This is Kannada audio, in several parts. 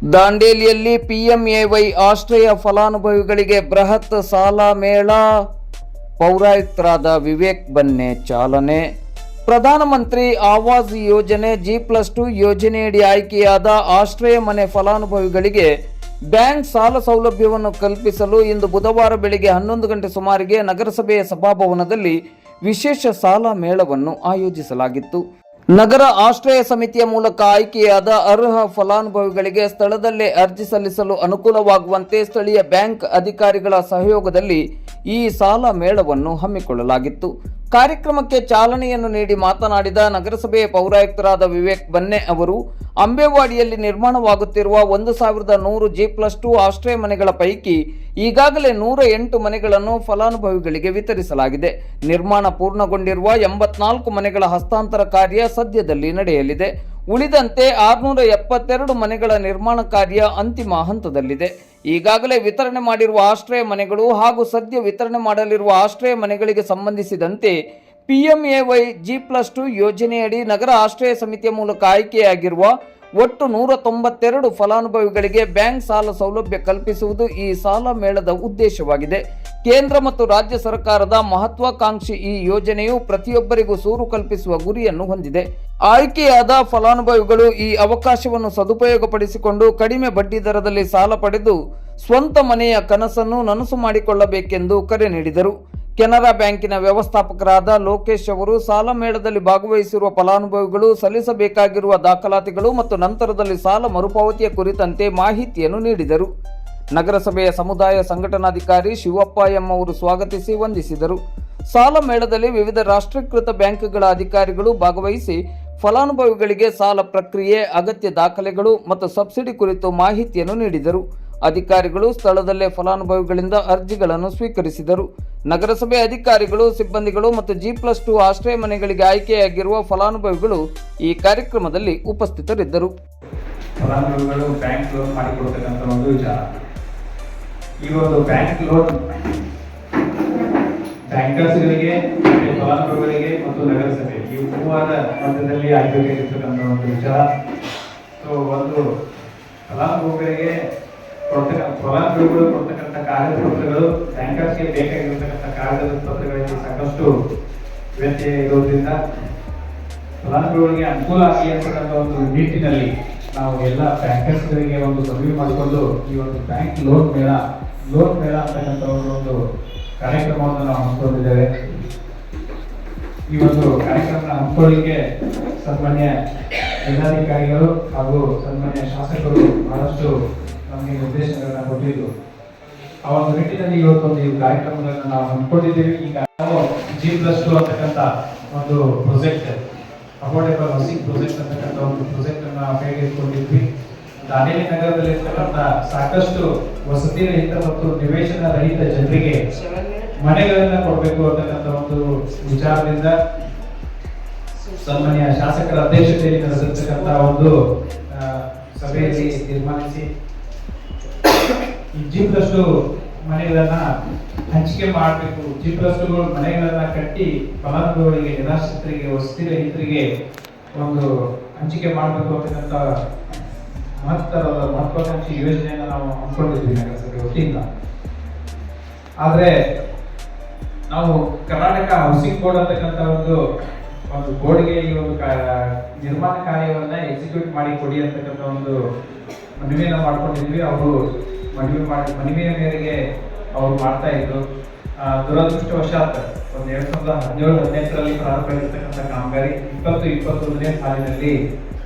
ದಾಂಡೇಲಿಯಲ್ಲಿ ಪಿಎಂಎವೈ ಆಶ್ರಯ ಫಲಾನುಭವಿಗಳಿಗೆ ಬೃಹತ್ ಸಾಲ ಮೇಳ. ಪೌರಾಯುಕ್ತರಾದ ವಿವೇಕ್ ಬನ್ನೆ ಚಾಲನೆ. ಪ್ರಧಾನಮಂತ್ರಿ ಆವಾಸ್ ಯೋಜನೆ G+2 ಯೋಜನೆಯಡಿ ಆಯ್ಕೆಯಾದ ಆಶ್ರಯ ಮನೆ ಫಲಾನುಭವಿಗಳಿಗೆ ಬ್ಯಾಂಕ್ ಸಾಲ ಸೌಲಭ್ಯವನ್ನು ಕಲ್ಪಿಸಲು ಇಂದು ಬುಧವಾರ ಬೆಳಗ್ಗೆ 11 ಗಂಟೆ ಸುಮಾರಿಗೆ ನಗರಸಭೆಯ ಸಭಾಭವನದಲ್ಲಿ ವಿಶೇಷ ಸಾಲ ಮೇಳವನ್ನು ಆಯೋಜಿಸಲಾಗಿತ್ತು. ನಗರ ಆಶ್ರಯ ಸಮಿತಿಯ ಮೂಲಕ ಆಯ್ಕೆಯಾದ ಅರ್ಹ ಫಲಾನುಭವಿಗಳಿಗೆ ಸ್ಥಳದಲ್ಲೇ ಅರ್ಜಿ ಸಲ್ಲಿಸಲು ಅನುಕೂಲವಾಗುವಂತೆ ಸ್ಥಳೀಯ ಬ್ಯಾಂಕ್ ಅಧಿಕಾರಿಗಳ ಸಹಯೋಗದಲ್ಲಿ ಈ ಸಾಲ ಮೇಳವನ್ನು ಹಮ್ಮಿಕೊಳ್ಳಲಾಗಿತ್ತು. ಕಾರ್ಯಕ್ರಮಕ್ಕೆ ಚಾಲನೆಯನ್ನು ನೀಡಿ ಮಾತನಾಡಿದ ನಗರಸಭೆಯ ಪೌರಾಯುಕ್ತರಾದ ವಿವೇಕ್ ಬನ್ನೆ ಅವರು, ಅಂಬೇವಾಡಿಯಲ್ಲಿ ನಿರ್ಮಾಣವಾಗುತ್ತಿರುವ 1100 G+2 ಆಶ್ರಯ ಮನೆಗಳ ಪೈಕಿ ಈಗಾಗಲೇ 108 ಮನೆಗಳನ್ನು ಫಲಾನುಭವಿಗಳಿಗೆ ವಿತರಿಸಲಾಗಿದೆ. ನಿರ್ಮಾಣ ಪೂರ್ಣಗೊಂಡಿರುವ 84 ಮನೆಗಳ ಹಸ್ತಾಂತರ ಕಾರ್ಯ ಸದ್ಯದಲ್ಲಿ ನಡೆಯಲಿದೆ. ಉಳಿದಂತೆ 672 ಮನೆಗಳ ನಿರ್ಮಾಣ ಕಾರ್ಯ ಅಂತಿಮ ಹಂತದಲ್ಲಿದೆ. ಈಗಾಗಲೇ ವಿತರಣೆ ಮಾಡಿರುವ ಆಶ್ರಯ ಮನೆಗಳು ಹಾಗೂ ಸದ್ಯ ವಿತರಣೆ ಮಾಡಲಿರುವ ಆಶ್ರಯ ಮನೆಗಳಿಗೆ ಸಂಬಂಧಿಸಿದಂತೆ ಪಿಎಂಎವೈ G+2 ಯೋಜನೆಯಡಿ ನಗರ ಆಶ್ರಯ ಸಮಿತಿಯ ಮೂಲಕ ಆಯ್ಕೆಯಾಗಿರುವ ಒಟ್ಟು 192 ಫಲಾನುಭವಿಗಳಿಗೆ ಬ್ಯಾಂಕ್ ಸಾಲ ಸೌಲಭ್ಯ ಕಲ್ಪಿಸುವುದು ಈ ಸಾಲ ಮೇಳದ ಉದ್ದೇಶವಾಗಿದೆ. ಕೇಂದ್ರ ಮತ್ತು ರಾಜ್ಯ ಸರ್ಕಾರದ ಮಹತ್ವಾಕಾಂಕ್ಷಿ ಈ ಯೋಜನೆಯು ಪ್ರತಿಯೊಬ್ಬರಿಗೂ ಸೂರು ಕಲ್ಪಿಸುವ ಗುರಿಯನ್ನು ಹೊಂದಿದೆ. ಆಯ್ಕೆಯಾದ ಫಲಾನುಭವಿಗಳು ಈ ಅವಕಾಶವನ್ನು ಸದುಪಯೋಗಪಡಿಸಿಕೊಂಡು ಕಡಿಮೆ ಬಡ್ಡಿ ದರದಲ್ಲಿ ಸಾಲ ಪಡೆದು ಸ್ವಂತ ಮನೆಯ ಕನಸನ್ನು ನನಸು ಮಾಡಿಕೊಳ್ಳಬೇಕೆಂದು ಕರೆ ನೀಡಿದರು. ಕೆನರಾ ಬ್ಯಾಂಕಿನ ವ್ಯವಸ್ಥಾಪಕರಾದ ಲೋಕೇಶ್ ಅವರು ಸಾಲ ಮೇಳದಲ್ಲಿ ಭಾಗವಹಿಸಿರುವ ಫಲಾನುಭವಿಗಳು ಸಲ್ಲಿಸಬೇಕಾಗಿರುವ ದಾಖಲಾತಿಗಳು ಮತ್ತು ನಂತರದಲ್ಲಿ ಸಾಲ ಮರುಪಾವತಿಯ ಕುರಿತಂತೆ ಮಾಹಿತಿಯನ್ನು ನೀಡಿದರು. ನಗರಸಭೆಯ ಸಮುದಾಯ ಸಂಘಟನಾಧಿಕಾರಿ ಶಿವಪ್ಪ ಎಂ ಅವರು ಸ್ವಾಗತಿಸಿ ವಂದಿಸಿದರು. ಸಾಲ ಮೇಳದಲ್ಲಿ ವಿವಿಧ ರಾಷ್ಟ್ರೀಕೃತ ಬ್ಯಾಂಕ್ಗಳ ಅಧಿಕಾರಿಗಳು ಭಾಗವಹಿಸಿ ಫಲಾನುಭವಿಗಳಿಗೆ ಸಾಲ ಪ್ರಕ್ರಿಯೆ, ಅಗತ್ಯ ದಾಖಲೆಗಳು ಮತ್ತು ಸಬ್ಸಿಡಿ ಕುರಿತು ಮಾಹಿತಿಯನ್ನು ನೀಡಿದರು. ಅಧಿಕಾರಿಗಳು ಸ್ಥಳದಲ್ಲೇ ಫಲಾನುಭವಿಗಳಿಂದ ಅರ್ಜಿಗಳನ್ನು ಸ್ವೀಕರಿಸಿದರು. ನಗರಸಭೆ ಅಧಿಕಾರಿಗಳು, ಸಿಬ್ಬಂದಿಗಳು ಮತ್ತು G+2 ಆಶ್ರಯ ಮನೆಗಳಿಗೆ ಆಯ್ಕೆಯಾಗಿರುವ ಫಲಾನುಭವಿಗಳು ಈ ಕಾರ್ಯಕ್ರಮದಲ್ಲಿ ಉಪಸ್ಥಿತರಿದ್ದರು. ಫಲಾನುಭವಿಗಳು ಬ್ಯಾಂಕ್ ಲೋನ್ ಮಾಡಿಕೊಡ್ತಕ್ಕಂಥ ಒಂದು ವಿಚಾರ. ಈ ಒಂದು ಬ್ಯಾಂಕ್ ಲೋನ್ ಬ್ಯಾಂಕರ್ಸ್ಗಳಿಗೆ, ಫಲಾನುಭವಿಗಳಿಗೆ ಮತ್ತು ನಗರಸಭೆ ಈ ಮೂವರ ಮಧ್ಯದಲ್ಲಿ ಆಗಬೇಕಾಗಿರ್ತಕ್ಕಂಥ ಒಂದು ವಿಚಾರ. ಸೊ ಒಂದು ಫಲಾನುಭವಿಗಳು ಕೊಡ್ತಕ್ಕಂಥ ಕಾಗದ ಪತ್ರಗಳು ಬ್ಯಾಂಕರ್ಸ್ಗೆ ಬೇಕಾಗಿರ್ತಕ್ಕಂಥ ಕಾಗದ ಪತ್ರಗಳಲ್ಲಿ ಸಾಕಷ್ಟು ವ್ಯತ್ಯಯ ಇರೋದ್ರಿಂದ ಫಲಾನುಭವಿಗಳಿಗೆ ಅನುಕೂಲ ಆಗಲಿ ಅಂತಕ್ಕಂಥ ಒಂದು ನಿಟ್ಟಿನಲ್ಲಿ ನಾವು ಎಲ್ಲ ಬ್ಯಾಂಕರ್ಸ್ಗಳಿಗೆ ಒಂದು ಮನವಿ ಮಾಡಿಕೊಂಡು ಈ ಒಂದು ಬ್ಯಾಂಕ್ ಲೋನ್ ಮೇಳ ಅಂತಕ್ಕಂಥ ಒಂದು ಕಾರ್ಯಕ್ರಮವನ್ನು ನಾವು ಹಮ್ಮಿಕೊಂಡಿದ್ದೇವೆ. ಈ ಒಂದು ಕಾರ್ಯಕ್ರಮ ಹಮ್ಮಿಕೊಳ್ಳಿಕ್ಕೆ ಸನ್ಮಾನ್ಯ ಜಿಲ್ಲಾಧಿಕಾರಿಗಳು ಹಾಗೂ ಸನ್ಮಾನ್ಯ ಶಾಸಕರು ಬಹಳಷ್ಟು ನಮಗೆ ನಿರ್ದೇಶನಗಳನ್ನ ಕೊಟ್ಟಿದ್ದು. ಆ ಒಂದು ನಿಟ್ಟಿನಲ್ಲಿ ಇವತ್ತೊಂದು ಈ ಕಾರ್ಯಕ್ರಮಗಳನ್ನು ನಾವು ಹಮ್ಮಿಕೊಂಡಿದ್ದೇವೆ. ಈಗ ನಾವು G+2 ಅಂತಕ್ಕಂಥ ಒಂದು ಪ್ರಾಜೆಕ್ಟ್, ಅಫೋರ್ಡೆಬಲ್ ಹೌಸಿಂಗ್ ಪ್ರಾಜೆಕ್ಟ್ ಅಂತಕ್ಕಂಥ ಒಂದು ಪ್ರಾಜೆಕ್ಟ್ ಅನ್ನು ಕೈಗೆತ್ತಿಕೊಂಡಿದ್ವಿ. ದಾಂಡೇಲಿ ನಗರದಲ್ಲಿ ಇರ್ತಕ್ಕಂಥ ಸಾಕಷ್ಟು ವಸತಿ ರಹಿತ ಮತ್ತು ನಿವೇಶನ ರಹಿತ ಜನರಿಗೆ ಮನೆಗಳನ್ನ ಕೊಡಬೇಕು ಅಂತಕ್ಕಂಥ ಒಂದು ವಿಚಾರದಿಂದ ಸನ್ಮಾನ್ಯ ಶಾಸಕರ ಅಧ್ಯಕ್ಷತೆಯಲ್ಲಿ ನಡೆಸಿರ್ತಕ್ಕಂಥ ಒಂದು ಸಭೆಯಲ್ಲಿ ತೀರ್ಮಾನಿಸಿ ಈ G+2 ಮನೆಗಳನ್ನ ಹಂಚಿಕೆ ಮಾಡಬೇಕು. G+2 ಮನೆಗಳನ್ನ ಕಟ್ಟಿ ಫಲಾನುಭವಿಗಳಿಗೆ, ನಿರಾಶ್ರಿತರಿಗೆ, ವಸತಿ ರಹಿತರಿಗೆ ಒಂದು ಹಂಚಿಕೆ ಮಾಡಬೇಕು ಅಂತಕ್ಕಂಥ ಮಹತ್ವಾಕಾಂಕ್ಷಿ ಯೋಜನೆಯನ್ನು ನಾವು ಹಮ್ಮಿಕೊಂಡಿದ್ವಿ ನಗರಸಭೆ ವತಿಯಿಂದ. ಆದ್ರೆ ನಾವು ಕರ್ನಾಟಕ ಹೌಸಿಂಗ್ ಬೋರ್ಡ್ ಅಂತಕ್ಕಂಥ ಒಂದು ಬೋರ್ಡ್ಗೆ ಈ ಒಂದು ನಿರ್ಮಾಣ ಕಾರ್ಯವನ್ನ ಎಕ್ಸಿಕ್ಯೂಟ್ ಮಾಡಿ ಕೊಡಿ ಅಂತಕ್ಕಂಥ ಒಂದು ಮನವಿಯನ್ನು ಮಾಡ್ಕೊಂಡಿದ್ವಿ. ಅವರು ಮನವಿಯ ಮೇರೆಗೆ ಅವರು ಮಾಡ್ತಾ ಇದ್ರು. ದುರದೃಷ್ಟವಶಾತ್ ಒಂದು 2017-18ರಲ್ಲಿ ಪ್ರಾರಂಭ ಆಗಿರ್ತಕ್ಕಂಥ ಕಾಮಗಾರಿ 2021ನೇ ಸಾಲಿನಲ್ಲಿ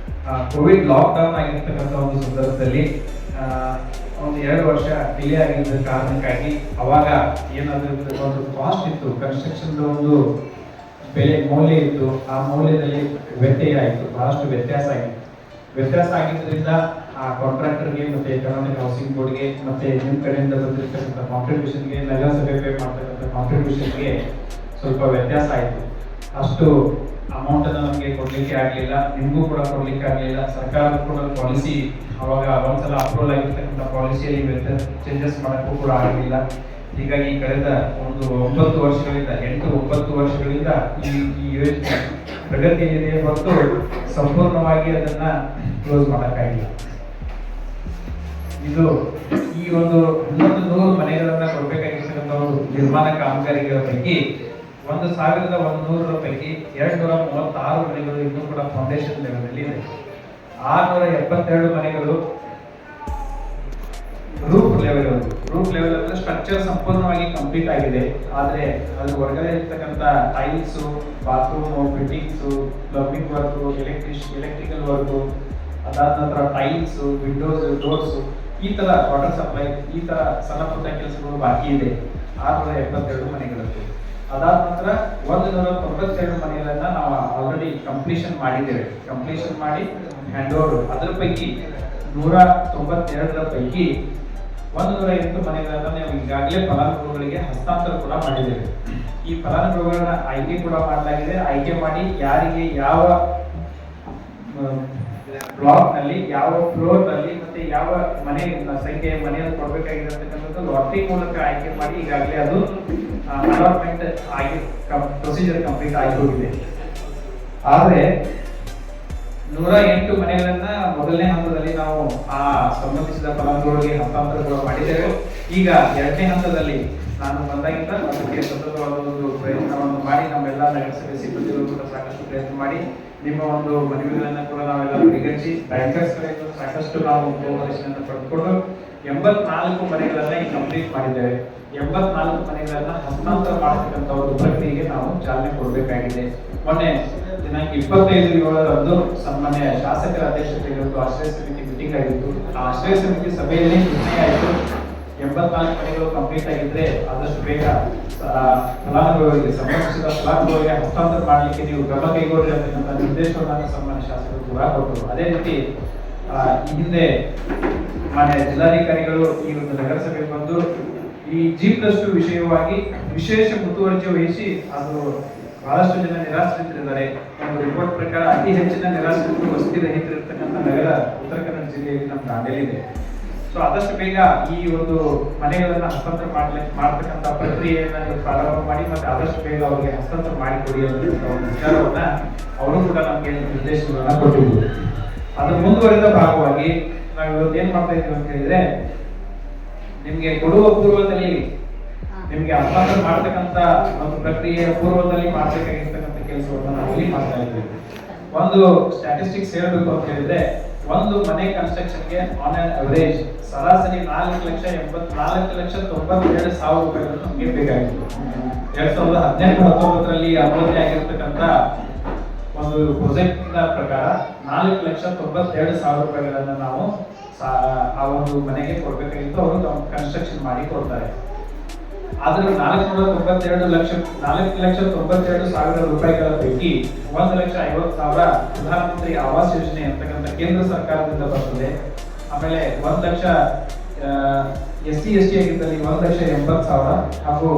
ಕೋವಿಡ್ ಲಾಕ್ಡೌನ್ ಆಗಿರ್ತಕ್ಕಂಥ ಒಂದು ಸಂದರ್ಭದಲ್ಲಿ ಒಂದು 2 ವರ್ಷ ಡಿಲೇ ಆಗಿದ್ದ ಕಾರಣಕ್ಕಾಗಿ ಅವಾಗ ಏನಾದರೂ ಒಂದು ಕಾಸ್ಟ್ ಇತ್ತು, ಕನ್ಸ್ಟ್ರಕ್ಷನ್ ಒಂದು ಬೆಲೆ ಮೌಲ್ಯ ಇತ್ತು, ಆ ಮೌಲ್ಯದಲ್ಲಿ ವ್ಯತ್ಯಯ ಆಯಿತು, ಬಹಳಷ್ಟು ವ್ಯತ್ಯಾಸ ಆಗಿದ್ದರಿಂದ ಆ ಕಾಂಟ್ರಾಕ್ಟರ್ಗೆ ಮತ್ತೆ ಕರ್ನಾಟಕ ಹೌಸಿಂಗ್ ಬೋರ್ಡ್ಗೆ ಮತ್ತೆ ನಿಮ್ಮ ಕಡೆಯಿಂದ ಬಂದಿರತಕ್ಕಂಥ ಕಾಂಟ್ರಿಬ್ಯೂಷನ್ಗೆ, ನಗರಸಭೆ ಪೇ ಮಾಡ್ತಕ್ಕಂಥ ಕಾಂಟ್ರಿಬ್ಯೂಷನ್ಗೆ ಸ್ವಲ್ಪ ವ್ಯತ್ಯಾಸ ಆಯಿತು. ಅಷ್ಟು ಅಮೌಂಟ್ ಅನ್ನು ನಮಗೆ ಕೊಡ್ಲಿಕ್ಕೆ ಆಗಲಿಲ್ಲ, ನಿಮಗೂ ಕೂಡ ಕೊಡ್ಲಿಕ್ಕೆ ಆಗಲಿಲ್ಲ. ಸರ್ಕಾರದ ಕೂಡ ಪಾಲಿಸಿ ಅವಾಗ ಒಂದ್ಸಲ ಅಪ್ರೂವಲ್ ಆಗಿರ್ತಕ್ಕಂಥ ಪಾಲಿಸಿಯಲ್ಲಿ ಚೇಂಜಸ್ ಮಾಡೋಕ್ಕೂ ಕೂಡ ಆಗಲಿಲ್ಲ. ಹೀಗಾಗಿ ಕಳೆದ ಒಂದು 9 ವರ್ಷಗಳಿಂದ ಈ ಯೋಜನೆ ಪ್ರಗತಿಯಲ್ಲಿದೆ ಹೊರತು ಸಂಪೂರ್ಣವಾಗಿ ಅದನ್ನ ಕ್ಲೋಸ್ ಮಾಡೋಕ್ಕಾಗಿಲ್ಲ. ಇದು ಈ ಒಂದು 1100 ಮನೆಗಳನ್ನ ಕೊಡ್ಬೇಕಾಗಿರ್ತಕ್ಕಂಥ ಒಂದು ನಿರ್ಮಾಣ ಕಾಮಗಾರಿಗಳ ಪೈಕಿ 1100 ಪೈಕಿ 236 ಮನೆಗಳು ಇನ್ನೂ ಕೂಡ ಫೌಂಡೇಶನ್ ಲೆವೆಲ್ ಅಲ್ಲಿ ಇದೆ. 672 ಮನೆಗಳು ರೂಫ್ ಲೆವೆಲ್ ಅಂದ್ರೆ ಸ್ಟ್ರಕ್ಚರ್ ಸಂಪೂರ್ಣವಾಗಿ ಕಂಪ್ಲೀಟ್ ಆಗಿದೆ. ಆದ್ರೆ ಅದ್ರ ಹೊರಗಡೆ ಇರ್ತಕ್ಕಂಥ tiles, bathroom fittings, plumbing work, electrical work, ಅದಾದ ನಂತರ ಟೈಲ್ಸ್, ವಿಂಡೋಸ್, ಡೋರ್ಸ್, ಈ ತರ ವಾಟರ್ ಸಪ್ಲೈ, ಈ ತರ ಸಣ್ಣ ಪುಟ್ಟ ಕೆಲಸಗಳು ಬಾಕಿ ಇದೆ 672 ಮನೆಗಳಲ್ಲಿ. ಅದಾದ ನಂತರ 192 ಮನೆಗಳನ್ನ ನಾವು ಆಲ್ರೆಡಿ ಕಂಪ್ಲೀಷನ್ ಮಾಡಿದ್ದೇವೆ. ಕಂಪ್ಲೀಷನ್ ಮಾಡಿ ಹ್ಯಾಂಡ್ ಓವರ್. ಅದರ ಪೈಕಿ 192 ಪೈಕಿ 108 ಮನೆಗಳನ್ನ ನಾವು ಈಗಾಗಲೇ ಫಲಾನುಭವಿಗಳಿಗೆ ಹಸ್ತಾಂತರ ಕೂಡ ಮಾಡಿದ್ದೇವೆ. ಈ ಫಲಾನುಭವಿಗಳನ್ನ ಆಯ್ಕೆ ಕೂಡ ಮಾಡಲಾಗಿದೆ. ಆಯ್ಕೆ ಮಾಡಿ ಯಾರಿಗೆ ಯಾವ ಬ್ಲಾಕ್ ನಲ್ಲಿ, ಯಾವ ಫ್ಲೋರ್ ನಲ್ಲಿ ಮತ್ತೆ ಯಾವ ಮನೆ ಸಂಖ್ಯೆಯ ಮನೆಯನ್ನು ಕೊಡಬೇಕಾಗಿರತಕ್ಕಂಥದ್ದು ಲಾಟರಿ ಮೂಲಕ ಆಯ್ಕೆ ಮಾಡಿ ಈಗಾಗಲೇ ಅದು ಅಲಾಟ್ಮೆಂಟ್ ಆಗಿ ಪ್ರೊಸೀಜರ್ ಕಂಪ್ಲೀಟ್ ಆಗಿ ಹೋಗಿದೆ. ಆದ್ರೆ 108 ಮನೆಗಳನ್ನ ಮೊದಲನೇ ಹಂತದಲ್ಲಿ ನಾವು ಆ ಸಂಬಂಧಿಸಿದ ಫಲಾನುಭವಿಗಳಿಗೆ ಹಸ್ತಾಂತರ ಕೂಡ ಮಾಡಿದ್ದೇವೆ. ಈಗ ಎರಡನೇ ಹಂತದಲ್ಲಿ ನಾನು ಬಂದಾಗಿಂದ ಅದಕ್ಕೆ ಸತತವಾದ ಒಂದು ಪ್ರಯತ್ನವನ್ನು ಮಾಡಿ ನಮ್ಮೆಲ್ಲ ನಗರಸಭೆ ಸಿಬ್ಬಂದಿಗಳು ಕೂಡ ಸಾಕಷ್ಟು ಪ್ರಯತ್ನ ಮಾಡಿ ನಿಮ್ಮ ಒಂದು ಮನವಿಗಳನ್ನ ಕೂಡ ನಾವೆಲ್ಲ ಪರಿಗಣಿಸಿ ಬ್ಯಾಂಕರ್ಸ್ ಕಡೆಯಿಂದ ಸಾಕಷ್ಟು ನಾವು ಕೋಆಪರೇಷನ್ ಪಡೆದುಕೊಂಡು 84 ಮನೆಗಳನ್ನ ಈಗ ಕಂಪ್ಲೀಟ್ ಮಾಡಿದ್ದೇವೆ. 84 ಮನೆಗಳನ್ನ ಹಸ್ತಾಂತರ ಮಾಡತಕ್ಕಂಥ ಒಂದು ಪ್ರಕ್ರಿಯೆಗೆ ನಾವು ಚಾಲನೆ ಕೊಡಬೇಕಾಗಿದೆ. ಮೊನ್ನೆ ದಿನಾಂಕ 25/7 ಸನ್ಮಾನ್ಯ ಶಾಸಕರ ಅಧ್ಯಕ್ಷತೆಯಲ್ಲಿ ಆಶ್ರಯ ಸಮಿತಿ ಮೀಟಿಂಗ್ ಆಗಿತ್ತು. ಆ ಆಶ್ರಯ ಸಮಿತಿ ಸಭೆಯಲ್ಲಿ ನಿರ್ಣಯ ಆಯಿತು 84 ಮನೆಗಳು ಕಂಪ್ಲೀಟ್ ಆಗಿದ್ರೆ ಆದಷ್ಟು ಬೇಗ ಫಲಾನುಭವಿಗಳಿಗೆ ಸಂಬಂಧಿಸಿದ ಫಲಾನುಭವಿಗಳಿಗೆ ಹಸ್ತಾಂತರ ಮಾಡಲಿಕ್ಕೆ ನೀವು ಕ್ರಮ ಕೈಗೊಳ್ಳಿ ಅಂತಕ್ಕಂಥ ನಿರ್ದೇಶನವನ್ನು ಸನ್ಮಾನ್ಯ ಶಾಸಕರು ಕೂಡ ಕೊಟ್ಟರು. ಅದೇ ರೀತಿ ಈ ಹಿಂದೆ ಮಾನ್ಯ ಜಿಲ್ಲಾಧಿಕಾರಿಗಳು ಈ ಒಂದು ನಗರಸಭೆಗೆ ಬಂದು ಈ G+2 ವಿಷಯವಾಗಿ ವಿಶೇಷ ಮುತುವರ್ಜಿ ವಹಿಸಿ ಅದು ಬಹಳಷ್ಟು ಜನ ನಿರಾಶ್ರಿತರಿದ್ದಾರೆ. ಒಂದು ರಿಪೋರ್ಟ್ ಪ್ರಕಾರ ಅತಿ ಹೆಚ್ಚಿನ ನಿರಾಶ್ರಿತರು ವಸತಿ ರಹಿತರಿರ್ತಕ್ಕಂಥ ನಗರ ಉತ್ತರ ಕನ್ನಡ ಜಿಲ್ಲೆಯಲ್ಲಿ ನಮ್ಮ ದಾಂಡೇಲಿದೆ. ಸೊ ಆದಷ್ಟು ಬೇಗ ಈ ಒಂದು ಮನೆಗಳನ್ನ ಹಸ್ತಾಂತರ ಮಾಡತಕ್ಕಂಥ ಪ್ರಕ್ರಿಯೆಯನ್ನ ಪ್ರಾರಂಭ ಮಾಡಿ ಮತ್ತೆ ಆದಷ್ಟು ಬೇಗ ಅವರಿಗೆ ಹಸ್ತಾಂತರ ಮಾಡಿಕೊಡಿ ಅಂತ ಒಂದು ವಿಚಾರವನ್ನ ಅವರು ಕೂಡ ನಮಗೆ ನಿರ್ದೇಶನಗಳನ್ನ ಕೊಟ್ಟಿದ್ರು. ಅದರ ಮುಂದುವರೆದ ಭಾಗವಾಗಿ ನಾವು ಇವತ್ತು ಏನ್ ಮಾಡ್ತಾ ಇದ್ದೀವಿ ಅಂತ ಹೇಳಿದ್ರೆ, ನಿಮ್ಗೆ ಕೊಡುವ ಪೂರ್ವದಲ್ಲಿ ನಿಮ್ಗೆ ಹಸ್ತಾಂತರ ಮಾಡತಕ್ಕಂಥ ಒಂದು ಪ್ರಕ್ರಿಯೆಯ ಪೂರ್ವದಲ್ಲಿ ಮಾಡಬೇಕಾಗಿರ್ತಕ್ಕಂಥ ಕೆಲಸವನ್ನು ನಾವು ಇಲ್ಲಿ ಮಾಡ್ತಾ ಇದ್ದೀವಿ. ಒಂದು ಸ್ಟ್ಯಾಟಿಸ್ಟಿಕ್ಸ್ ಹೇಳ್ಬೇಕು ಅಂತ ಹೇಳಿದ್ರೆ, ಒಂದು ಮನೆ ಕನ್ಸ್ಟ್ರಕ್ಷನ್ಗೆ ಆನ್ ಆನ್ ಅವರೇಜ್ ಸರಾಸರಿ 4,94,92,000 ರೂಪಾಯಿಗಳು ನಮಗೆ ಬೇಕಾಗಿತ್ತು. 2018-19ರಲ್ಲಿ ಅಭಿವೃದ್ಧಿ ಆಗಿರ್ತಕ್ಕಂಥ ಒಂದು ಪ್ರಾಜೆಕ್ಟ್ ಪ್ರಕಾರ 4,92,000 ರೂಪಾಯಿಗಳನ್ನ ನಾವು ಆ ಒಂದು ಮನೆಗೆ ಕೊಡ್ಬೇಕಾಗಿತ್ತು. ಅವರು ಕನ್ಸ್ಟ್ರಕ್ಷನ್ ಮಾಡಿ ಕೊಡ್ತಾರೆ. ಆದ್ರೆ 4,92,000 ರೂಪಾಯಿಗಳ ಪೈಕಿ 1,50,000 ಪ್ರಧಾನಮಂತ್ರಿ ಆವಾಸ್ ಯೋಜನೆ ಅಂತಕ್ಕಂಥ ಕೇಂದ್ರ ಸರ್ಕಾರದಿಂದ ಬರ್ತದೆ. ಆಮೇಲೆ 1,00,000 SC ST ಆಗಿದ್ದಲ್ಲಿ 1,80,000 ಹಾಗೂ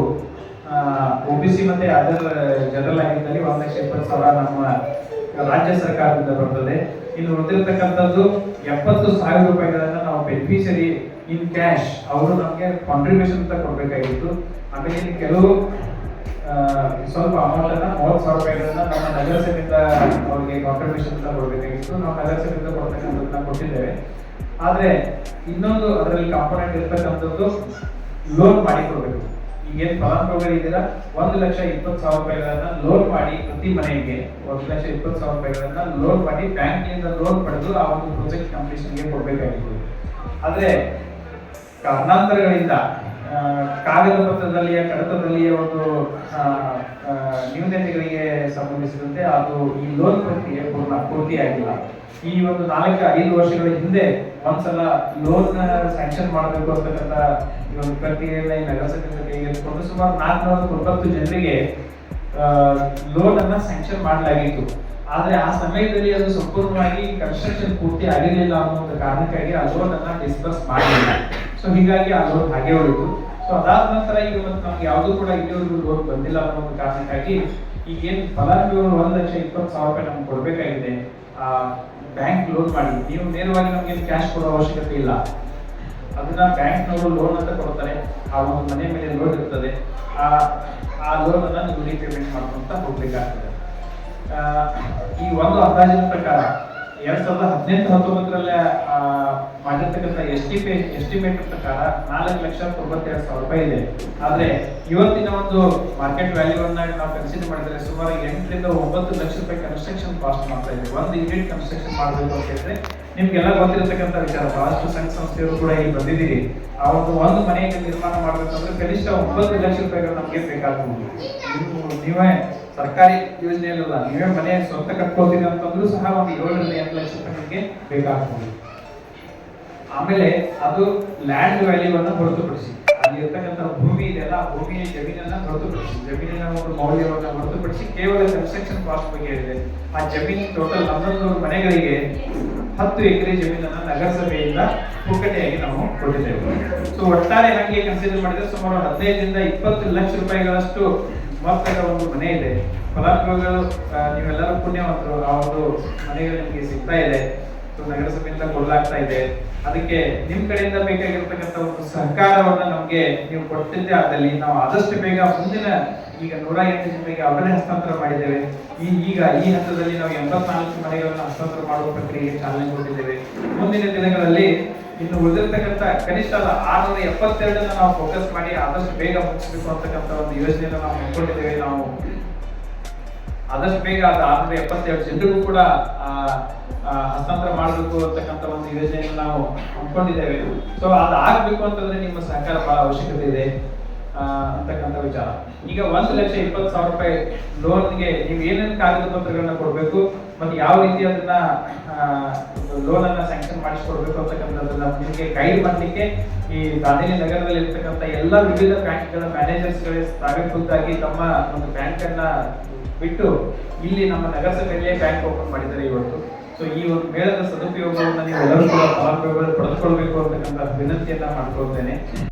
OBC ಮತ್ತೆ ಅದರ್ ಜನರಲ್ ಆಗಿದ್ದಲ್ಲಿ 1,20,000 ನಮ್ಮ ರಾಜ್ಯ ಸರ್ಕಾರದಿಂದ ಬರ್ತದೆ. ಇನ್ನು ಉಳಿದಿರ್ತಕ್ಕಂಥದ್ದು 70,000 ರೂಪಾಯಿಗಳನ್ನ ನಾವು ಬೆನಿಫಿಷರಿ ಇನ್ ಕ್ಯಾಶ್ ಅವರು ನಮಗೆ ಕಾಂಟ್ರಿಬ್ಯೂಷನ್ ಅಂತ ಕೊಡ್ಬೇಕಾಗಿತ್ತು. ಆಮೇಲೆ ಕೆಲವು ಸ್ವಲ್ಪ ಅಮೌಂಟ್ ಅನ್ನ 30,000 ರೂಪಾಯಿಗಳನ್ನ ನಮ್ಮ ನಗರಸಭೆಯಿಂದ ಅವರಿಗೆ ಕಾಂಟ್ರಿಬ್ಯೂಷನ್ ಅಂತ ಕೊಡ್ಬೇಕಾಗಿತ್ತು. ನಾವು ನಗರಸಭೆಯಿಂದ ಕೊಡ್ತಕ್ಕಂಥದ್ದನ್ನ ಕೊಟ್ಟಿದ್ದೇವೆ. ಆದ್ರೆ ಇನ್ನೊಂದು ಅದರಲ್ಲಿ ಕಾಂಪೋನೆಂಟ್ ಇರ್ತಕ್ಕಂಥದ್ದು ಲೋನ್ ಮಾಡಿ ಕೊಡ್ಬೇಕು. ಈಗೇನ್ ಫಲಾನುಭವಿಗಳಿದ್ದೀರಾ 1,20,000 ರೂಪಾಯಿಗಳನ್ನ ಲೋನ್ ಮಾಡಿ ಪ್ರತಿ ಮನೆಗೆ 1,20,000 ರೂಪಾಯಿಗಳನ್ನ ಲೋನ್ ಮಾಡಿ ಬ್ಯಾಂಕಿನಿಂದ ಲೋನ್ ಪಡೆದು ಆ ಒಂದು ಪ್ರಾಜೆಕ್ಟ್ ಕಂಪ್ಲೀಷನ್ಗೆ ಕೊಡ್ಬೇಕಾಗಿತ್ತು. ಆದ್ರೆ ಕಾರಣಾಂತರಗಳಿಂದ ಕಾಗದ ಪತ್ರದಲ್ಲಿಯ ಕಡತದಲ್ಲಿಯ ಒಂದು ನ್ಯೂನತೆಗಳಿಗೆ ಸಂಬಂಧಿಸಿದಂತೆ ಅದು ಈ ಲೋನ್ ಪ್ರಕ್ರಿಯೆ ಪೂರ್ತಿಯಾಗಿಲ್ಲ. ಈ ಒಂದು 4-5 ವರ್ಷಗಳ ಹಿಂದೆ ಒಂದ್ಸಲ ಲೋನ್ ಸ್ಯಾಂಕ್ಷನ್ ಮಾಡಬೇಕು ಅಂತಕ್ಕಂಥ ಈ ಒಂದು ಪ್ರಕ್ರಿಯೆಯನ್ನ ಈ ನಗರಸಭೆಯಿಂದ ಕೈಗೆತ್ತಿಕೊಂಡು ಸುಮಾರು 490 ಜನರಿಗೆ ಲೋನ್ ಅನ್ನ ಸ್ಯಾಂಕ್ಷನ್ ಮಾಡಲಾಗಿತ್ತು. ಆದ್ರೆ ಆ ಸಮಯದಲ್ಲಿ ಅದು ಸಂಪೂರ್ಣವಾಗಿ ಕನ್ಸ್ಟ್ರಕ್ಷನ್ ಪೂರ್ತಿ ಆಗಿರಲಿಲ್ಲ ಅನ್ನೋ ಒಂದು ಕಾರಣಕ್ಕಾಗಿ ಆ ಲೋನ್ ಅನ್ನ ಡಿಸ್ಬರ್ಸ್ ಮಾಡಲಿಲ್ಲ. ಸೊ ಹೀಗಾಗಿ ಆ ಲೋನ್ ಹಾಗೆ ಉಳಿತು. ಸೊ ಅದಾದ ನಂತರ ಈಗ ಮತ್ತೆ ನಮ್ಗೆ ಯಾವ್ದು ಕೂಡ ಇಲ್ಲಿವರೆಗೂ ಲೋನ್ ಬಂದಿಲ್ಲ ಅನ್ನೋ ಒಂದು ಕಾರಣಕ್ಕಾಗಿ ಈಗೇನು ಫಲಾನುಭವಿಗಳು 1,20,000 ರೂಪಾಯಿ ನಮ್ಗೆ ಕೊಡ್ಬೇಕಾಗಿದೆ ಆ ಬ್ಯಾಂಕ್ ಲೋನ್ ಮಾಡಿ, ನೀವು ನೇರವಾಗಿ ನಮ್ಗೆ ಕ್ಯಾಶ್ ಕೊಡೋ ಅವಶ್ಯಕತೆ ಇಲ್ಲ. ಅದನ್ನ ಬ್ಯಾಂಕ್ನವರು ಲೋನ್ ಅಂತ ಕೊಡ್ತಾರೆ. ಆ ಒಂದು ಮನೆ ಮೇಲೆ ಲೋನ್ ಇರ್ತದೆ. ಆ ಲೋನ್ ಅನ್ನ ನೀವು ರೀಪೇಮೆಂಟ್ ಮಾಡ್ಕೊಂತ ಹೋಗ್ಬೇಕಾಗ್ತದೆ. ಈ ಒಂದು ಅಂದಾಜಿನ ಪ್ರಕಾರ 2018-19 ಮಾಡಿರ್ತಕ್ಕಂಥ ಎಸ್ಟಿಮೇಟ್ ಪ್ರಕಾರ 4,92,000 ಇದೆ. ಆದ್ರೆ ಇವತ್ತಿನ ಒಂದು ಮಾರ್ಕೆಟ್ ವ್ಯಾಲ್ಯೂ ಅನ್ನ ನಾವು ಕನ್ಸಿಡರ್ ಮಾಡಿದ್ರೆ ಸುಮಾರು 8 ರಿಂದ 9 ಲಕ್ಷ ರೂಪಾಯಿ ಕನ್ಸ್ಟ್ರಕ್ಷನ್ ಕಾಸ್ಟ್ ಮಾಡ್ತಾ ಇದೆ. ಒಂದು ಯೂನಿಟ್ ಕನ್ಸ್ಟ್ರಕ್ಷನ್ ಮಾಡಬೇಕು ಅಂತ ಹೇಳಿದ್ರೆ ನಿಮ್ಗೆಲ್ಲ ಗೊತ್ತಿರತಕ್ಕಂಥ ವಿಚಾರ, ಬಹಳಷ್ಟು ಸಂಘ ಸಂಸ್ಥೆಯವರು ಕೂಡ ಇಲ್ಲಿ ಬಂದಿದ್ದೀರಿ. ಆ ಒಂದು ಮನೆಯನ್ನು ನಿರ್ಮಾಣ ಮಾಡಬೇಕಂದ್ರೆ ಕನಿಷ್ಠ 9 ಲಕ್ಷ ರೂಪಾಯಿಗಳು ನಮಗೆ ಬೇಕಾಗ್ಬೋದು. ನೀವೇ ಸರ್ಕಾರಿ ಯೋಜನೆಯಲ್ಲ, ನೀವೇ ಮನೆ ಸ್ವಂತ ಕಟ್ಕೊಳ್ತೀರಿ ಅಂತಂದ್ರೂ ಸಹ ಒಂದು 7 ರಿಂದ 8 ಲಕ್ಷ ರೂಪಾಯಿ ನಿಮಗೆ ಬೇಕಾಗ್ಬೋದು. ಆಮೇಲೆ ಅದು ಲ್ಯಾಂಡ್ ವ್ಯಾಲ್ಯೂವನ್ನು ಹೊರತುಪಡಿಸಿ, ಅಲ್ಲಿ ಇರ್ತಕ್ಕಂಥ ಭೂಮಿ ಇದೆಯಲ್ಲ, ಭೂಮಿಯ ಜಮೀನನ್ನ ಹೊರತುಪಡಿಸಿ, ಜಮೀನಿನ ಒಂದು ಮೌಲ್ಯವನ್ನು ಹೊರತುಪಡಿಸಿ ಕೇವಲ ಕನ್ಸ್ಟ್ರಕ್ಷನ್ ಕಾಸ್ಟ್ ಬಗ್ಗೆ ಇದೆ. ಆ ಜಮೀನು ಟೋಟಲ್ 11 ಮನೆಗಳಿಗೆ 10 ಎಕರೆ ಜಮೀನನ್ನ ನಗರಸಭೆಯಿಂದ ಪುಕ್ಕಟೆಯಾಗಿ ನಾವು ಕೊಟ್ಟಿದ್ದೇವೆ. ಸೊ ಒಟ್ಟಾರೆ ಹಾಗೆ ಕನ್ಸಿಡರ್ ಮಾಡಿದ್ರೆ ಸುಮಾರು 15 ರಿಂದ 20 ಲಕ್ಷ ರೂಪಾಯಿಗಳಷ್ಟು ಮೊತ್ತದ ಒಂದು ಮನೆ ಇದೆ. ಫಲಾನುಭವಿಗಳು ನೀವೆಲ್ಲರೂ ಪುಣ್ಯವಂತರು, ಆ ಒಂದು ಮನೆಗಳು ನಿಮಗೆ ಸಿಗ್ತಾ ಇದೆ, ನಗರಸಭೆಯಿಂದ ಕೊಡಲಾಗ್ತಾ ಇದೆ. ಅದಕ್ಕೆ ನಿಮ್ ಕಡೆಯಿಂದ ಬೇಕಾಗಿರ್ತಕ್ಕಂಥ ಒಂದು ಸಹಕಾರವನ್ನ ನಮ್ಗೆ ನೀವು ಕೊಡ್ತಿದ್ದೆ ಆದಲ್ಲಿ ನಾವು ಆದಷ್ಟು ಬೇಗ ಮುಂದಿನ ಈಗ 108 ಜನರಿಗೆ ಅವರೇ ಹಸ್ತಾಂತರ ಮಾಡಿದ್ದೇವೆ. ಈಗ ಈ ಹಂತದಲ್ಲಿ ನಾವು 84 ಮನೆಗಳನ್ನು ಹಸ್ತಾಂತರ ಮಾಡುವ ಪ್ರಕ್ರಿಯೆಗೆ ಚಾಲನೆ ಕೊಟ್ಟಿದ್ದೇವೆ. ಮುಂದಿನ ದಿನಗಳಲ್ಲಿ ಇನ್ನು ಉಳಿದಿರ್ತಕ್ಕಂಥ ಕನಿಷ್ಠ 672 ನಾವು ಫೋಕಸ್ ಮಾಡಿ ಆದಷ್ಟು ಬೇಗ ಮುಗಿಸಬೇಕು ಅಂತಕ್ಕಂಥ ಒಂದು ಯೋಜನೆಯನ್ನು ನಾವು ಹಾಕೊಂಡಿದ್ದೇವೆ. ನಾವು ಆದಷ್ಟು ಬೇಗ ಅದು 672 ಜನರಿಗೂ ಕೂಡ ಹಸ್ತಾಂತರ ಮಾಡಬೇಕು ಅಂತಕ್ಕಂಥ ಒಂದು ಯೋಜನೆಯನ್ನು ನಾವು ಹಮ್ಮಿಕೊಂಡಿದ್ದೇವೆ. ಸೊ ಅದು ಆಗ್ಬೇಕು ಅಂತಂದ್ರೆ ನಿಮ್ಮ ಸಹಕಾರ ಬಹಳ ಅವಶ್ಯಕತೆ ಇದೆ ಅಂತಕ್ಕಂಥ ವಿಚಾರ. ಈಗ 1,20,000 ರೂಪಾಯಿ ಲೋನ್ಗೆ ನೀವು ಏನೇನು ಕಾಗದ ಪತ್ರಗಳನ್ನ ಕೊಡಬೇಕು ಮತ್ತೆ ಯಾವ ರೀತಿ ಅದನ್ನ ಲೋನ್ ಅನ್ನ ಸ್ಯಾಂಕ್ಷನ್ ಮಾಡಿಸ್ಕೊಡ್ಬೇಕು ಅಂತಕ್ಕಂಥದ್ದನ್ನ ನಿಮಗೆ ಗೈಡ್ ಮಾಡಲಿಕ್ಕೆ ಈ ದಾಂಡೇಲಿ ನಗರದಲ್ಲಿ ಇರ್ತಕ್ಕಂಥ ಎಲ್ಲ ವಿವಿಧ ಬ್ಯಾಂಕ್ಗಳ ಮ್ಯಾನೇಜರ್ಸ್ ಗಳೇ ತಾವೇ ಖುದ್ದಾಗಿ ತಮ್ಮ ಒಂದು ಬ್ಯಾಂಕ್ ಅನ್ನ ಬಿಟ್ಟು ಇಲ್ಲಿ ನಮ್ಮ ನಗರಸಭೆಯಲ್ಲೇ ಬ್ಯಾಂಕ್ ಓಪನ್ ಮಾಡಿದ್ದಾರೆ ಇವತ್ತು. ಸೊ ಈ ಒಂದು ಮೇಳದ ಸದುಪಯೋಗವನ್ನು ನೀವು ಎಲ್ಲರೂ ಕೂಡ ಫಲಾನುಭವಿಗಳು ಪಡೆದುಕೊಳ್ಬೇಕು ಅಂತಕ್ಕಂಥ ವಿನಂತಿಯನ್ನ ಮಾಡ್ಕೊಳ್ತೇನೆ.